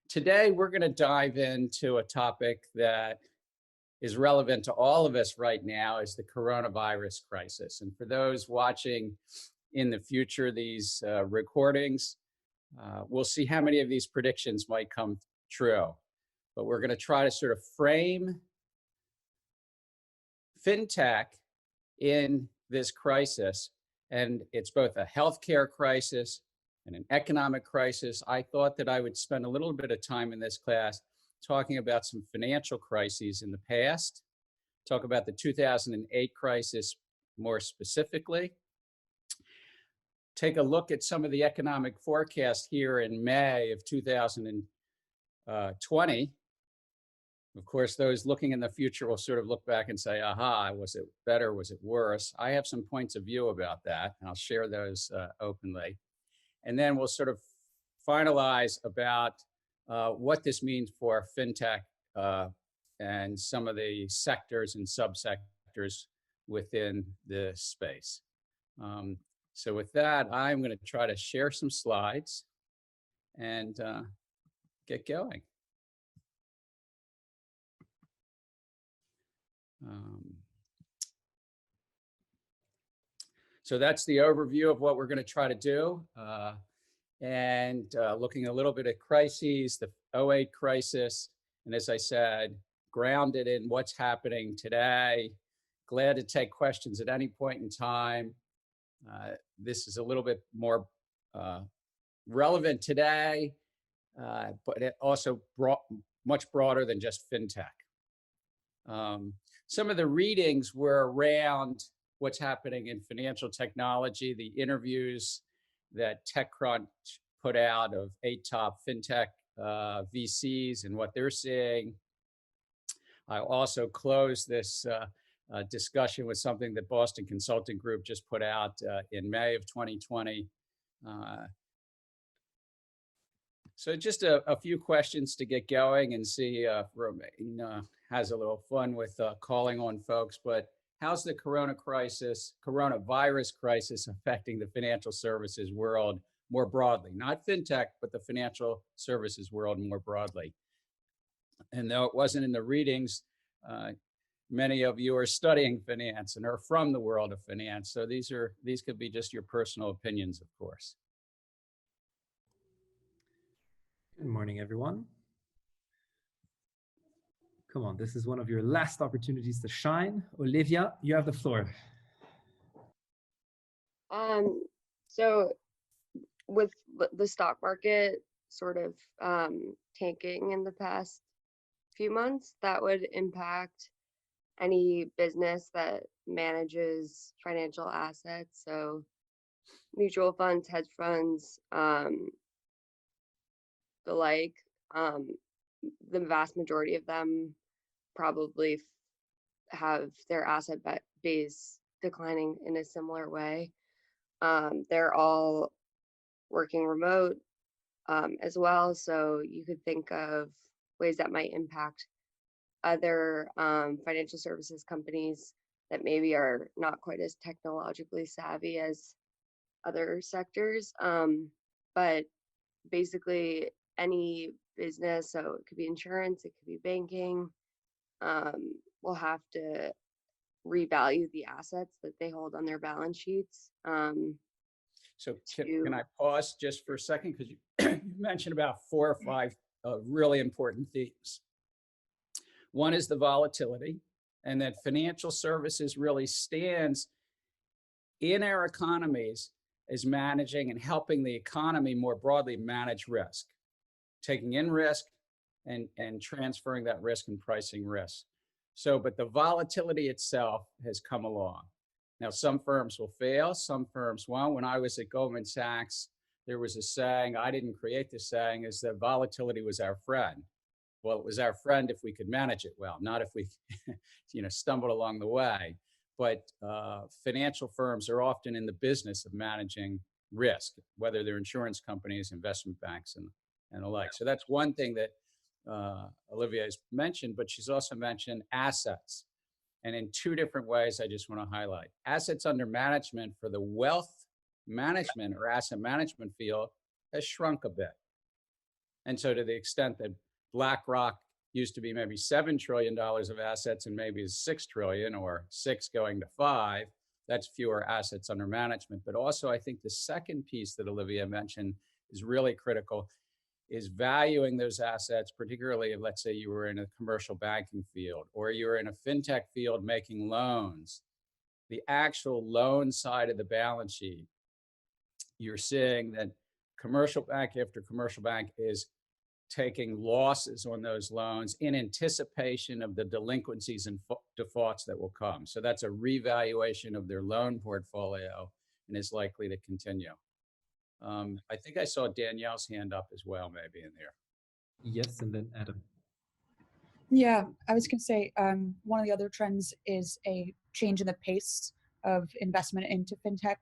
Today, we're going to dive into a topic that is relevant to all of us right now is the coronavirus crisis. And for those watching in the future, these recordings, we'll see how many of these predictions might come true. But we're going to try to sort of frame fintech in this crisis. And it's both a healthcare crisis and an economic crisis. I thought that I would spend a little bit of time in this class talking about some financial crises in the past, talk about the 2008 crisis more specifically, take a look at some of the economic forecast here in May of 2020. Of course, those looking in the future will sort of look back and say, aha, was it better, was it worse? I have some points of view about that, and I'll share those openly. And then we'll sort of finalize about what this means for fintech and some of the sectors and subsectors within the space. So with that, I'm going to try to share some slides and get going. So that's the overview of what we're going to try to do. And looking a little bit at crises, the 2008 crisis, and as I said, grounded in what's happening today. Glad to take questions at any point in time. This is a little bit more relevant today, but it also much broader than just fintech. Some of the readings were around what's happening in financial technology, the interviews that TechCrunch put out of 8 top fintech VCs and what they're seeing. I also closed this discussion with something that Boston Consulting Group just put out in May of 2020. So just a few questions to get going and see if Romain has a little fun with calling on folks, but how's the coronavirus crisis affecting the financial services world more broadly? Not fintech, but the financial services world more broadly. And though it wasn't in the readings, many of you are studying finance and are from the world of finance. So these could be just your personal opinions, of course. Good morning, everyone. Come on, this is one of your last opportunities to shine. Olivia, you have the floor. So with the stock market sort of tanking in the past few months, that would impact any business that manages financial assets. So mutual funds, hedge funds, the like, the vast majority of them probably have their asset base declining in a similar way. They're all working remote as well, so you could think of ways that might impact other financial services companies that maybe are not quite as technologically savvy as other sectors. But basically any business, so it could be insurance, it could be banking, will have to revalue the assets that they hold on their balance sheets. So can I pause just for a second? Because you mentioned about 4 or 5 really important themes. One is the volatility, and that financial services really stands in our economies as managing and helping the economy more broadly manage risk, taking in risk and transferring that risk and pricing risk. So, but the volatility itself has come along. Now, some firms will fail, some firms won't. When I was at Goldman Sachs, there was a saying, I didn't create this saying, is that volatility was our friend. Well, it was our friend if we could manage it well, not if we stumbled along the way. But financial firms are often in the business of managing risk, whether they're insurance companies, investment banks, and the like. So that's one thing that Olivia has mentioned, but she's also mentioned assets. And in 2 different ways, I just want to highlight. Assets under management for the wealth management or asset management field has shrunk a bit. And so to the extent that BlackRock used to be maybe $7 trillion of assets and maybe is 6 trillion or 6 going to 5, that's fewer assets under management. But also, I think the second piece that Olivia mentioned is really critical, is valuing those assets, particularly if, let's say, you were in a commercial banking field or you were in a fintech field making loans. The actual loan side of the balance sheet, you're seeing that commercial bank after commercial bank is taking losses on those loans in anticipation of the delinquencies and defaults that will come. So that's a revaluation of their loan portfolio and is likely to continue. I think I saw Danielle's hand up as well, maybe in there. Yes, and then Adam. Yeah, I was going to say one of the other trends is a change in the pace of investment into fintech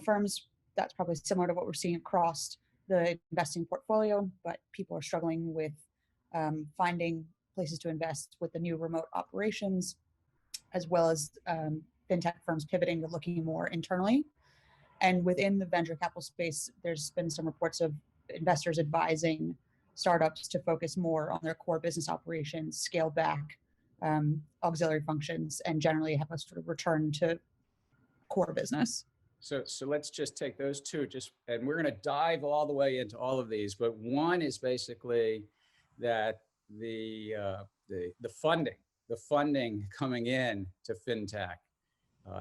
firms. That's probably similar to what we're seeing across the investing portfolio, but people are struggling with finding places to invest with the new remote operations, as well as fintech firms pivoting to looking more internally. And within the venture capital space, there's been some reports of investors advising startups to focus more on their core business operations, scale back auxiliary functions, and generally have a sort of return to core business. So let's just take those two, and we're going to dive all the way into all of these. But one is basically that the funding coming in to fintech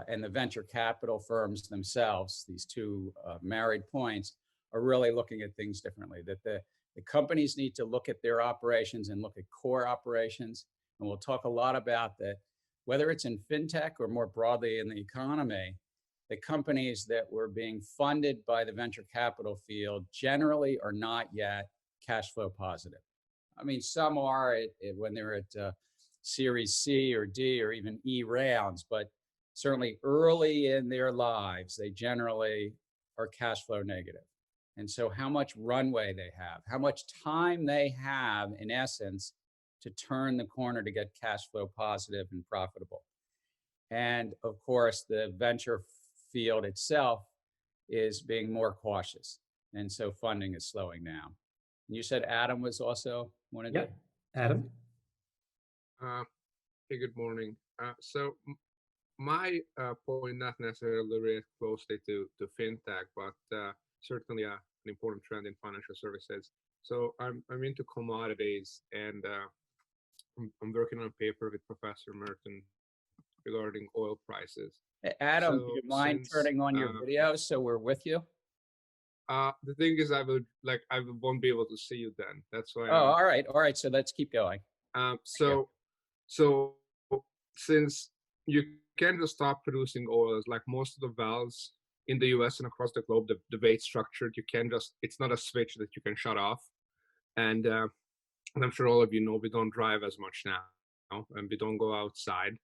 and the venture capital firms themselves, these two married points, are really looking at things differently. That the companies need to look at their operations and look at core operations. And we'll talk a lot about that, whether it's in fintech or more broadly in the economy. The companies that were being funded by the venture capital field generally are not yet cash flow positive. I mean, some are when they're at Series C or D or even E rounds, but certainly early in their lives, they generally are cash flow negative. And so how much runway they have, how much time they have, in essence, to turn the corner to get cash flow positive and profitable. And of course, the venture field itself is being more cautious. And so funding is slowing down. And you said Adam was also one of them? Adam? Hey, good morning. So my point, not necessarily related closely to fintech, but certainly an important trend in financial services. So I'm into commodities, and I'm working on a paper with Professor Merton regarding oil prices. Adam, do you mind turning on your video so we're with you? The thing is, I won't be able to see you then. That's why. Oh, all right. So let's keep going. So since you can't just stop producing oil, like most of the valves in the US and across the globe, the way it's structured, you can't just, it's not a switch that you can shut off. And I'm sure all of you know, we don't drive as much now, and we don't go outside.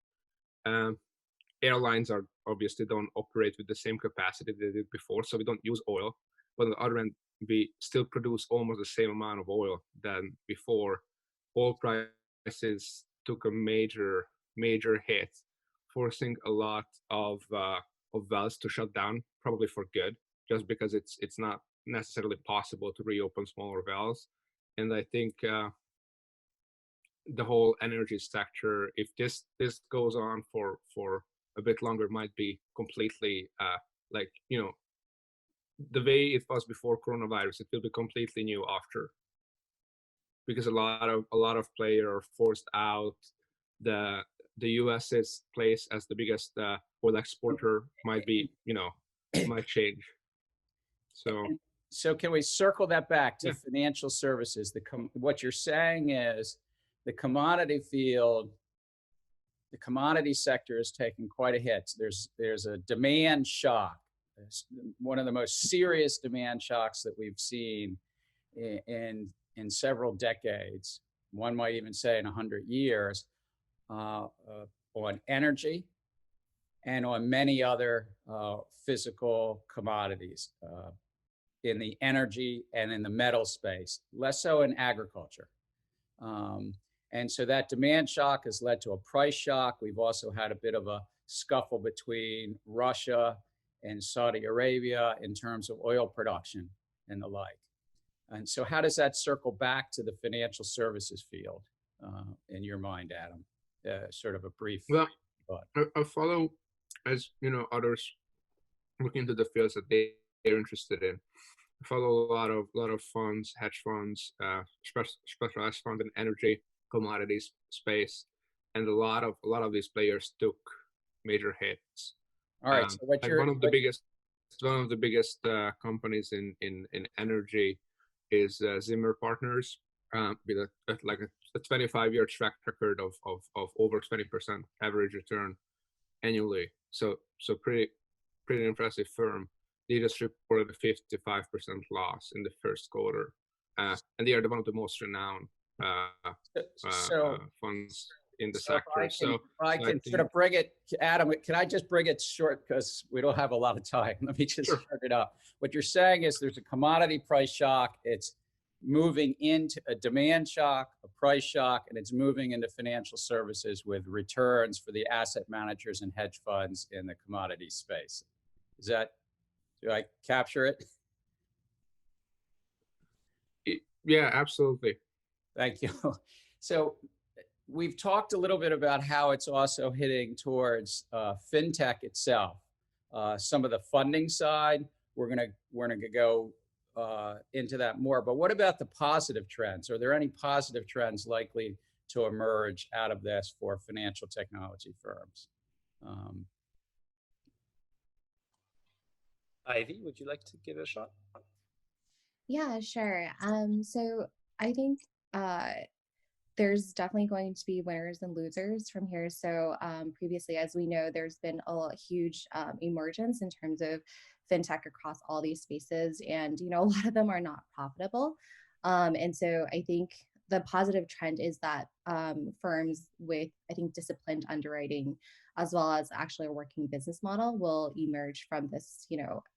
Airlines are obviously don't operate with the same capacity they did before, so we don't use oil. But on the other hand, we still produce almost the same amount of oil than before. Oil prices took a major hit, forcing a lot of valves to shut down, probably for good, just because it's not necessarily possible to reopen smaller valves. And I think the whole energy sector, if this goes on for a bit longer, might be completely the way it was before coronavirus. It will be completely new after, because a lot of players are forced out. The US's place as the biggest oil exporter might change. So can we circle that back to financial services? What you're saying is the commodity field, the commodity sector is taking quite a hit. There's a demand shock. It's one of the most serious demand shocks that we've seen in several decades. One might even say in 100 years, on energy and on many other physical commodities in the energy and in the metal space, less so in agriculture. And so that demand shock has led to a price shock. We've also had a bit of a scuffle between Russia and Saudi Arabia in terms of oil production and the like. And so how does that circle back to the financial services field in your mind, Adam? Sort of a brief Well, thought. I follow, as you know, others look into the fields that they're interested in. I follow a lot of funds, hedge funds, specialized funds in energy, commodities space, and a lot of these players took major hits. All right. So what Like you're one of the biggest companies in energy is Zimmer Partners, with like a 25-year track record of over 20% average return annually. So pretty impressive firm. They just reported a 55% loss in the first quarter, and they are one of the most renowned funds in the sector. If I can sort of bring it, Adam, can I just bring it short because we don't have a lot of time? Let me just start it up. What you're saying is there's a commodity price shock. It's moving into a demand shock, a price shock, and it's moving into financial services with returns for the asset managers and hedge funds in the commodity space. Do I capture it? Yeah, absolutely. Thank you. So we've talked a little bit about how it's also hitting towards fintech itself. Some of the funding side, we're gonna go into that more. But what about the positive trends? Are there any positive trends likely to emerge out of this for financial technology firms? Ivy, would you like to give it a shot? Yeah, sure. So I think there's definitely going to be winners and losers from here. So previously, as we know, there's been a huge emergence in terms of fintech across all these spaces, and a lot of them are not profitable. And so I think the positive trend is that firms with, I think, disciplined underwriting, as well as actually a working business model, will emerge from this,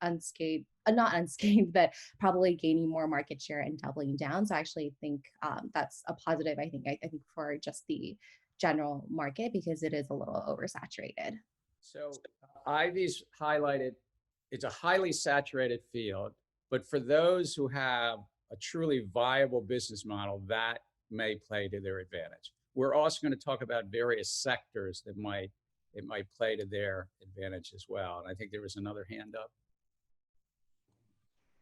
unscathed, not unscathed, but probably gaining more market share and doubling down. So I actually think that's a positive, I think for just the general market, because it is a little oversaturated. So Ivy's highlighted, it's a highly saturated field, but for those who have a truly viable business model, that may play to their advantage. We're also going to talk about various sectors that it might play to their advantage as well. And I think there was another hand up.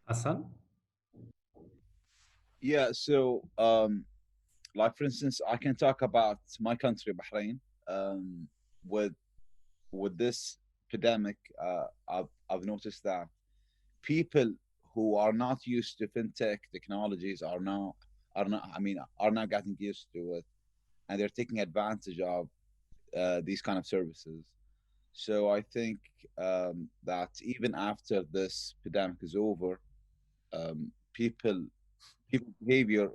Hassan? Yeah, so like for instance, I can talk about my country, Bahrain. With this pandemic, I've noticed that people who are not used to fintech technologies are now getting used to it, and they're taking advantage of these kind of services. So I think that even after this pandemic is over, people behavior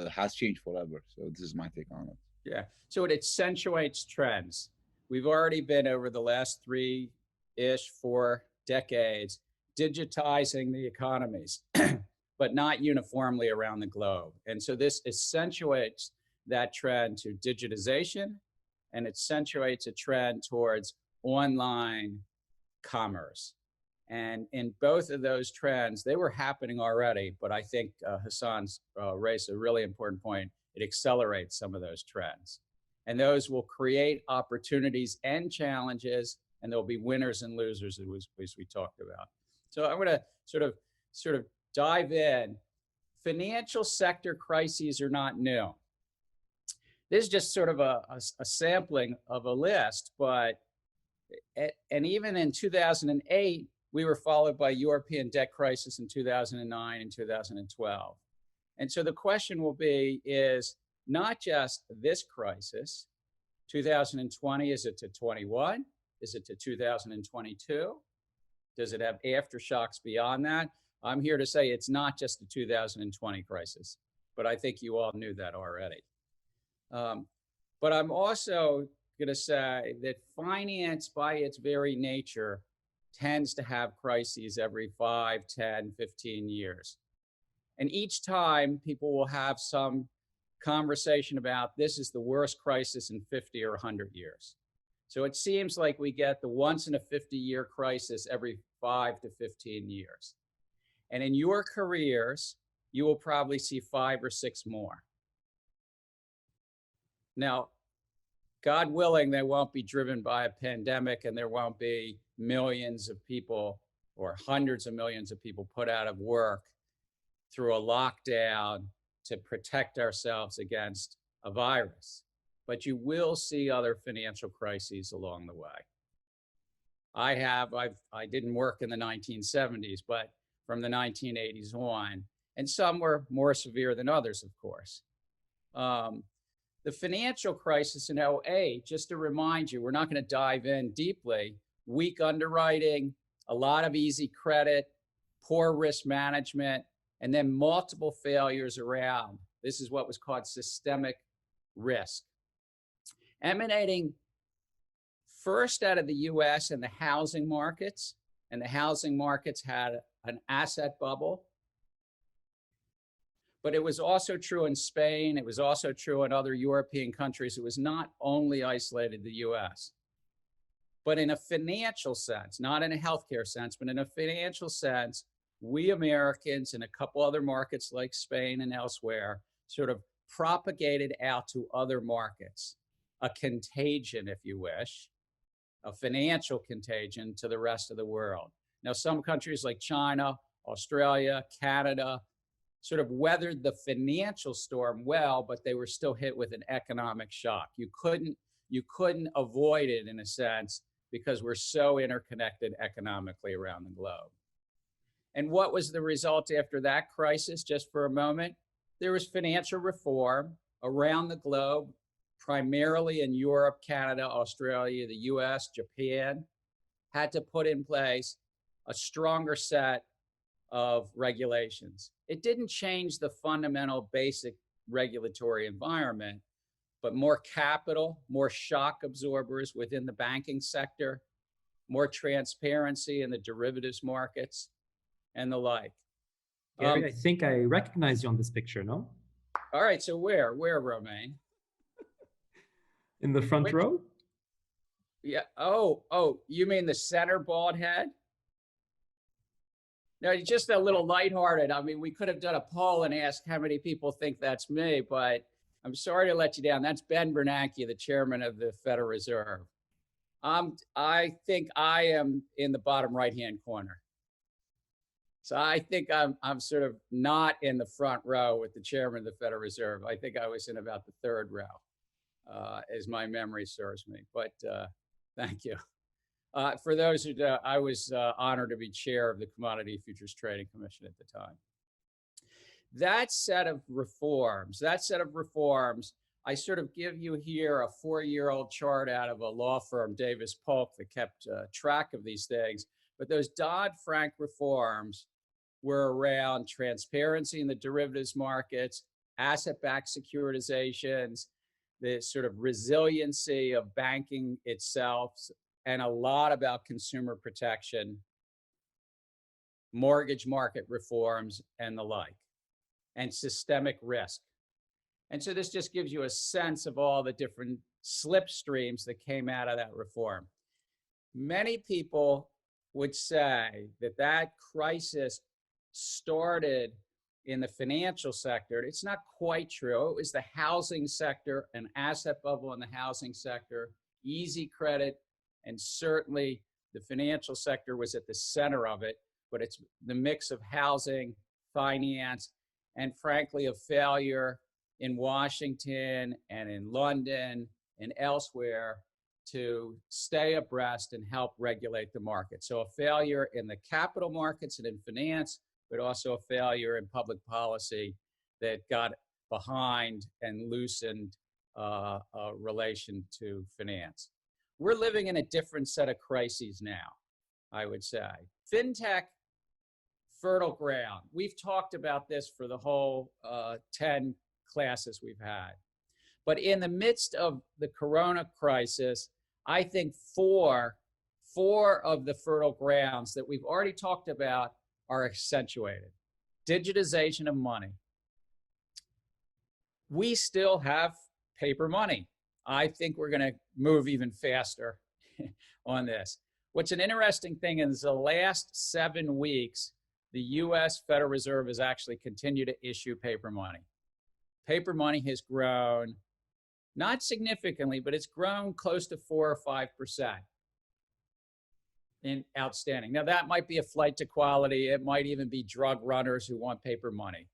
has changed forever. So this is my take on it. Yeah. So it accentuates trends. We've already been over the last 4 decades digitizing the economies, but not uniformly around the globe. And so this accentuates that trend to digitization and accentuates a trend towards online commerce. And in both of those trends, they were happening already, but I think Hassan's raised a really important point. It accelerates some of those trends. And those will create opportunities and challenges, and there'll be winners and losers, as we talked about. So I'm going to sort of dive in. Financial sector crises are not new. This is just sort of a sampling of a list, and even in 2008, we were followed by European debt crisis in 2009 and 2012. And so the question will be, is not just this crisis, 2020, is it to 21? Is it to 2022? Does it have aftershocks beyond that? I'm here to say it's not just the 2020 crisis, but I think you all knew that already. But I'm also going to say that finance, by its very nature, tends to have crises every 5, 10, 15 years. And each time people will have some conversation about this is the worst crisis in 50 or 100 years. So it seems like we get the once in a 50-year crisis every 5 to 15 years. And in your careers, you will probably see 5 or 6 more. Now, God willing, they won't be driven by a pandemic and there won't be millions of people or hundreds of millions of people put out of work through a lockdown to protect ourselves against a virus. But you will see other financial crises along the way. I didn't work in the 1970s, but from the 1980s on, and some were more severe than others, of course. The financial crisis in 08, just to remind you, we're not going to dive in deeply, weak underwriting, a lot of easy credit, poor risk management, and then multiple failures around. This is what was called systemic risk. Emanating first out of the US and the housing markets, and the housing markets had an asset bubble. But it was also true in Spain. It was also true in other European countries. It was not only isolated to the US. But in a financial sense, not in a healthcare sense, but in a financial sense, we Americans and a couple other markets like Spain and elsewhere sort of propagated out to other markets, a contagion, if you wish, a financial contagion to the rest of the world. Now, some countries like China, Australia, Canada, sort of weathered the financial storm well, but they were still hit with an economic shock. You couldn't avoid it in a sense because we're so interconnected economically around the globe. And what was the result after that crisis, just for a moment? There was financial reform around the globe, primarily in Europe, Canada, Australia, the US, Japan, had to put in place a stronger set of regulations. It didn't change the fundamental basic regulatory environment, but more capital, more shock absorbers within the banking sector, more transparency in the derivatives markets, and the like. Gary, I think I recognize you on this picture, no? All right, so where, Romain? In the front row? Yeah, oh, you mean the center bald head? No, just a little lighthearted. I mean, we could have done a poll and asked how many people think that's me, but I'm sorry to let you down. That's Ben Bernanke, the chairman of the Federal Reserve. I think I am in the bottom right-hand corner. So I think I'm sort of not in the front row with the chairman of the Federal Reserve. I think I was in about the third row, as my memory serves me. But thank you. For those who don't, I was honored to be chair of the Commodity Futures Trading Commission at the time. That set of reforms, I sort of give you here a 4-year-old chart out of a law firm, Davis Polk, that kept track of these things. But those Dodd-Frank reforms were around transparency in the derivatives markets, asset-backed securitizations, the sort of resiliency of banking itself, and a lot about consumer protection, mortgage market reforms, and the like, and systemic risk. And so this just gives you a sense of all the different slipstreams that came out of that reform. Many people would say that that crisis started in the financial sector. It's not quite true. It was the housing sector, an asset bubble in the housing sector, easy credit, and certainly the financial sector was at the center of it, but it's the mix of housing, finance, and frankly, a failure in Washington and in London and elsewhere to stay abreast and help regulate the market. So a failure in the capital markets and in finance, but also a failure in public policy that got behind and loosened relation to finance. We're living in a different set of crises now, I would say. Fintech, fertile ground. We've talked about this for the whole 10 classes we've had. But in the midst of the Corona crisis, I think four of the fertile grounds that we've already talked about are accentuated. Digitization of money. We still have paper money. I think we're going to move even faster on this. What's an interesting thing is the last 7 weeks, the US Federal Reserve has actually continued to issue paper money. Paper money has grown, not significantly, but it's grown close to 4 or 5% in outstanding. Now, that might be a flight to quality. It might even be drug runners who want paper money.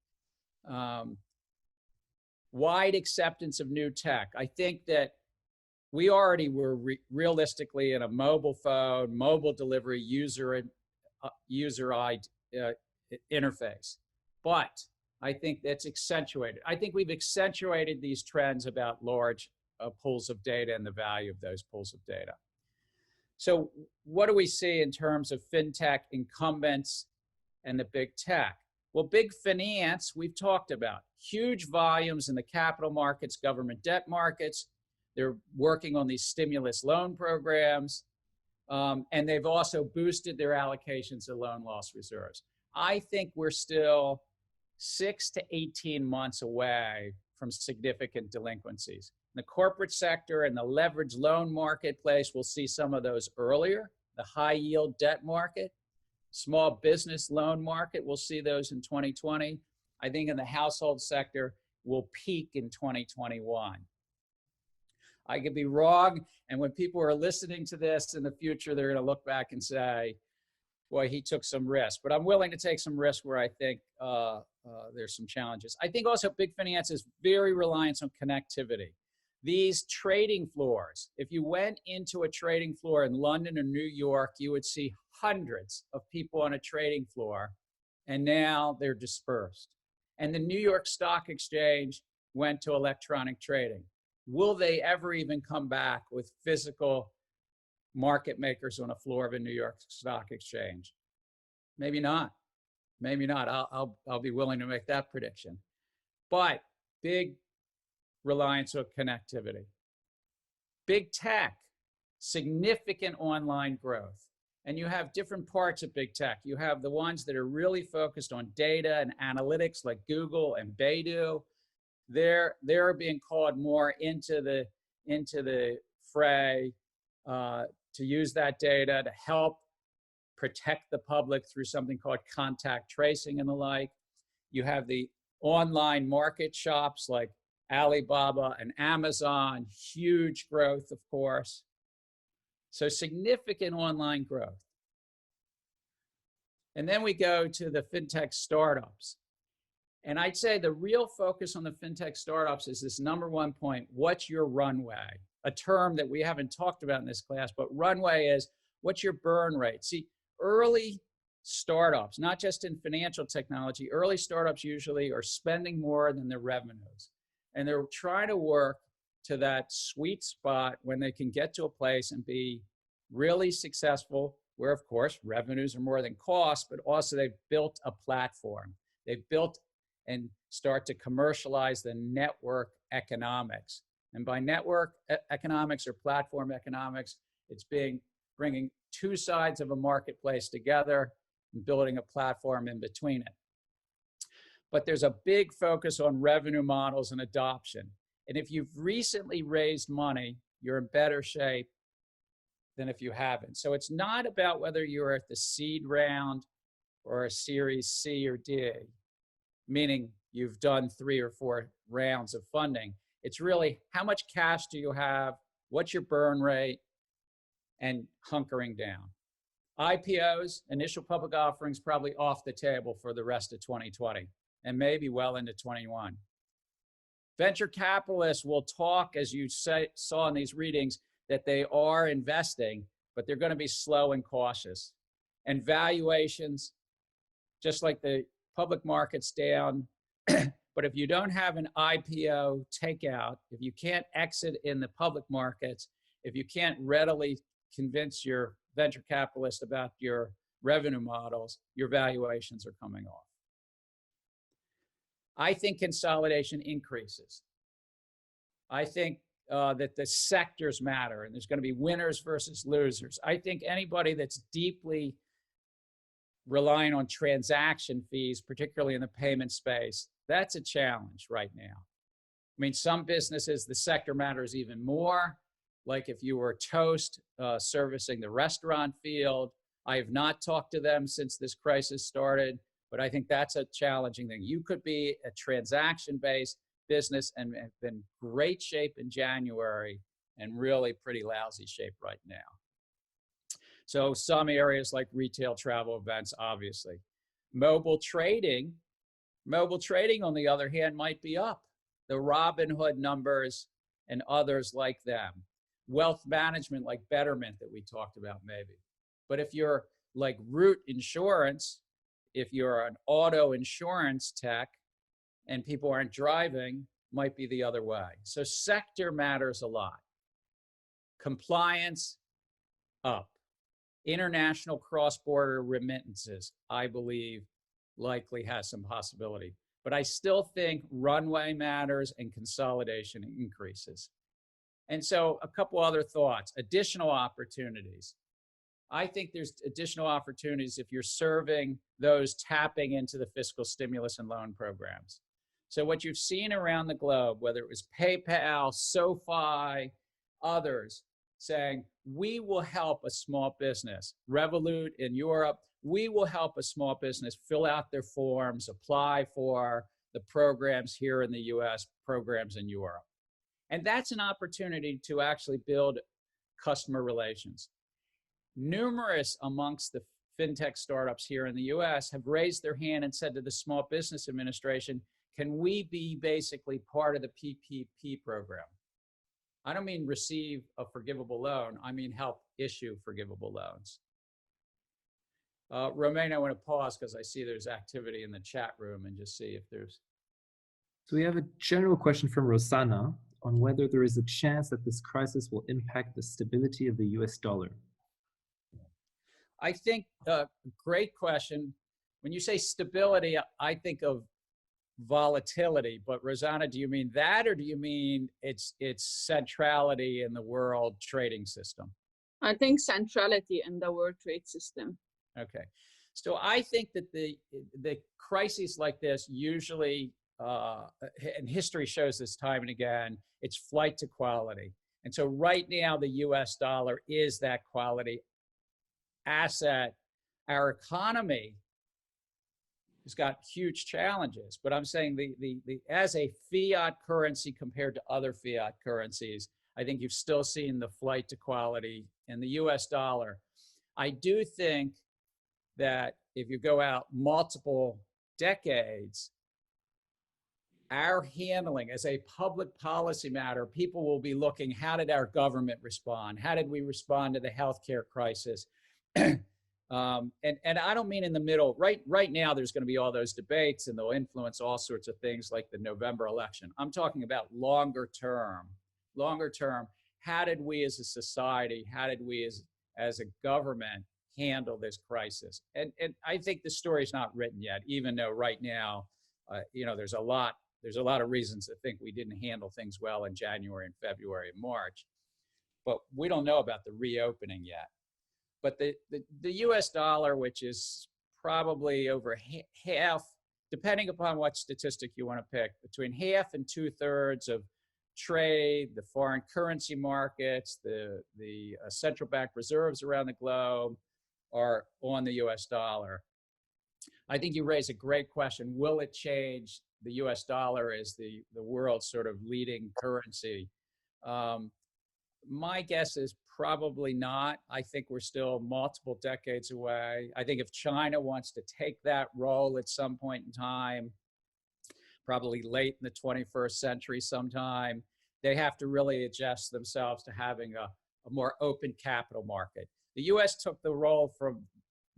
Wide acceptance of new tech. I think that we already were realistically in a mobile phone, mobile delivery, user interface. But I think that's accentuated. I think we've accentuated these trends about large pools of data and the value of those pools of data. So what do we see in terms of fintech incumbents and the big tech? Well, big finance, we've talked about. Huge volumes in the capital markets, government debt markets. They're working on these stimulus loan programs. And they've also boosted their allocations of loan loss reserves. I think we're still 6 to 18 months away from significant delinquencies. In the corporate sector and the leveraged loan marketplace, we'll see some of those earlier. The high yield debt market, small business loan market, we'll see those in 2020. I think in the household sector, we'll peak in 2021. I could be wrong, and when people are listening to this in the future, they're going to look back and say, boy, he took some risk. But I'm willing to take some risk where I think there's some challenges. I think also big finance is very reliant on connectivity. These trading floors, if you went into a trading floor in London or New York, you would see hundreds of people on a trading floor, and now they're dispersed. And the New York Stock Exchange went to electronic trading. Will they ever even come back with physical market makers on a floor of a New York Stock Exchange? Maybe not. Maybe not. I'll be willing to make that prediction. But big reliance on connectivity. Big tech, significant online growth. And you have different parts of big tech. You have the ones that are really focused on data and analytics like Google and Baidu. They're being called more into the fray to use that data to help protect the public through something called contact tracing and the like. You have the online market shops like Alibaba and Amazon, huge growth, of course. So significant online growth. And then we go to the fintech startups. And I'd say the real focus on the fintech startups is this number one point: what's your runway? A term that we haven't talked about in this class, but runway is what's your burn rate? See, early startups, not just in financial technology, early startups usually are spending more than their revenues. And they're trying to work to that sweet spot when they can get to a place and be really successful, where, of course, revenues are more than costs, but also they've built a platform. They've built and start to commercialize the network economics. And by network economics or platform economics, it's bringing two sides of a marketplace together and building a platform in between it. But there's a big focus on revenue models and adoption. And if you've recently raised money, you're in better shape than if you haven't. So it's not about whether you're at the seed round or a series C or D, meaning you've done 3 or 4 rounds of funding. It's really how much cash do you have, what's your burn rate, and hunkering down. IPOs, initial public offerings, probably off the table for the rest of 2020 and maybe well into 21. Venture capitalists will talk, as you saw in these readings, that they are investing, but they're going to be slow and cautious. And valuations, just like the public markets down, but if you don't have an IPO takeout, if you can't exit in the public markets, if you can't readily convince your venture capitalist about your revenue models, your valuations are coming off. I think consolidation increases. I think that the sectors matter, and there's going to be winners versus losers. I think anybody that's deeply relying on transaction fees, particularly in the payment space, that's a challenge right now. I mean, some businesses, the sector matters even more. Like if you were Toast servicing the restaurant field, I have not talked to them since this crisis started, But I think that's a challenging thing. You could be a transaction-based business and have been great shape in January and really pretty lousy shape right now. So some areas like retail, travel, events, obviously. Mobile trading, on the other hand, might be up. The Robinhood numbers and others like them. Wealth management like Betterment that we talked about maybe. But if you're like Root Insurance, if you're an auto insurance tech and people aren't driving, might be the other way. So sector matters a lot. Compliance, up. International cross-border remittances, I believe, likely has some possibility. But I still think runway matters and consolidation increases. And so a couple other thoughts, additional opportunities. I think there's additional opportunities if you're serving those tapping into the fiscal stimulus and loan programs. So what you've seen around the globe, whether it was PayPal, SoFi, others, saying, we will help a small business. Revolut in Europe, we will help a small business fill out their forms, apply for the programs here in the US, programs in Europe. And that's an opportunity to actually build customer relations. Numerous amongst the fintech startups here in the US have raised their hand and said to the Small Business Administration, can we be basically part of the PPP program? I don't mean receive a forgivable loan, I mean help issue forgivable loans. Romain, I want to pause because I see there's activity in the chat room and just see if there's. So we have a general question from Rosanna on whether there is a chance that this crisis will impact the stability of the US dollar. I think, great question. When you say stability, I think of volatility, but Rosanna, do you mean that, or do you mean its centrality in the world trading system? I think centrality in the world trade system. Okay, so I think that the crises like this usually, and history shows this time and again, it's flight to quality. And so right now, the US dollar is that quality asset. Our economy has got huge challenges, but I'm saying as a fiat currency compared to other fiat currencies, I think you've still seen the flight to quality in the US dollar. I do think that if you go out multiple decades, our handling as a public policy matter, people will be looking, how did our government respond? How did we respond to the healthcare crisis? And I don't mean in the middle. Right now, there's going to be all those debates, and they'll influence all sorts of things like the November election. I'm talking about longer term. Longer term, how did we as a society, how did we as a government handle this crisis? And I think the story's not written yet, even though right now, there's a lot of reasons to think we didn't handle things well in January and February and March. But we don't know about the reopening yet. But the US dollar, which is probably over half, depending upon what statistic you want to pick, between half and 2/3 of trade, the foreign currency markets, the central bank reserves around the globe are on the US dollar. I think you raise a great question. Will it change the US dollar as the world's sort of leading currency? My guess is probably not. I think we're still multiple decades away. I think if China wants to take that role at some point in time, probably late in the 21st century sometime, they have to really adjust themselves to having a more open capital market. The US took the role from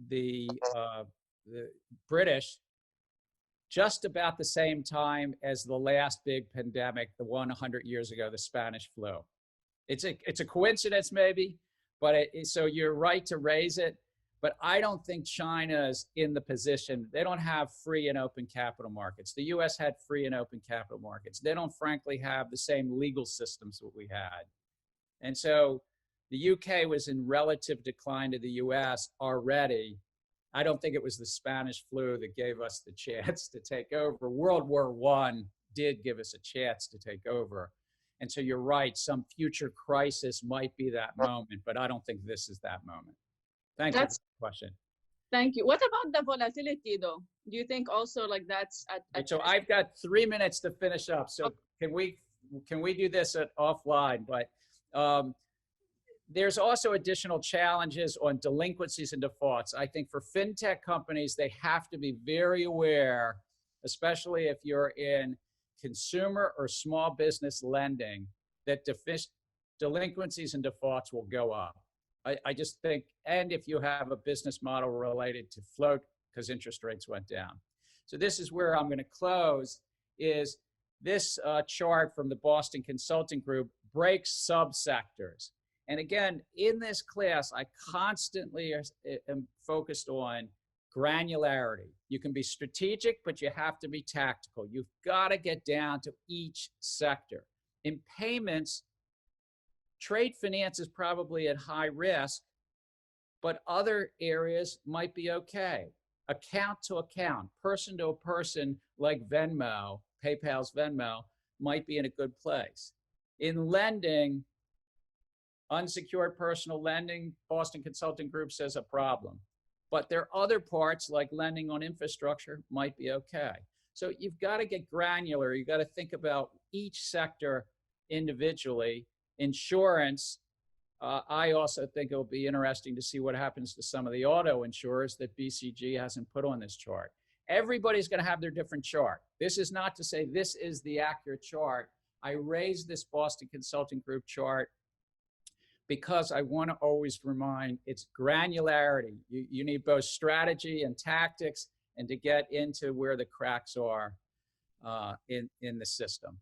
the British just about the same time as the last big pandemic, the one 100 years ago, the Spanish flu. It's a coincidence maybe, but so you're right to raise it, but I don't think China is in the position. They don't have free and open capital markets. The US had free and open capital markets. They don't frankly have the same legal systems that we had. And so the UK was in relative decline to the US already. I don't think it was the Spanish flu that gave us the chance to take over. World War I did give us a chance to take over. And so you're right, some future crisis might be that moment, but I don't think this is that moment. Thank you for the question. Thank you. What about the volatility though? Do you think also like that's at So I've got 3 minutes to finish up. So can we do this offline? But there's also additional challenges on delinquencies and defaults. I think for fintech companies, they have to be very aware, especially if you're in consumer or small business lending, that delinquencies and defaults will go up. I just think, and if you have a business model related to float because interest rates went down. So this is where I'm going to close, is this chart from the Boston Consulting Group breaks subsectors. And again, in this class, I constantly am focused on granularity. You can be strategic, but you have to be tactical. You've got to get down to each sector. In payments, trade finance is probably at high risk, but other areas might be okay. Account to account, person to a person, like Venmo, PayPal's Venmo, might be in a good place. In lending, unsecured personal lending, Boston Consulting Group says a problem. But there are other parts like lending on infrastructure might be okay. So you've got to get granular. You've got to think about each sector individually. Insurance, I also think it'll be interesting to see what happens to some of the auto insurers that BCG hasn't put on this chart. Everybody's going to have their different chart. This is not to say this is the accurate chart. I raised this Boston Consulting Group chart because I want to always remind it's granularity. You need both strategy and tactics, and to get into where the cracks are in the system.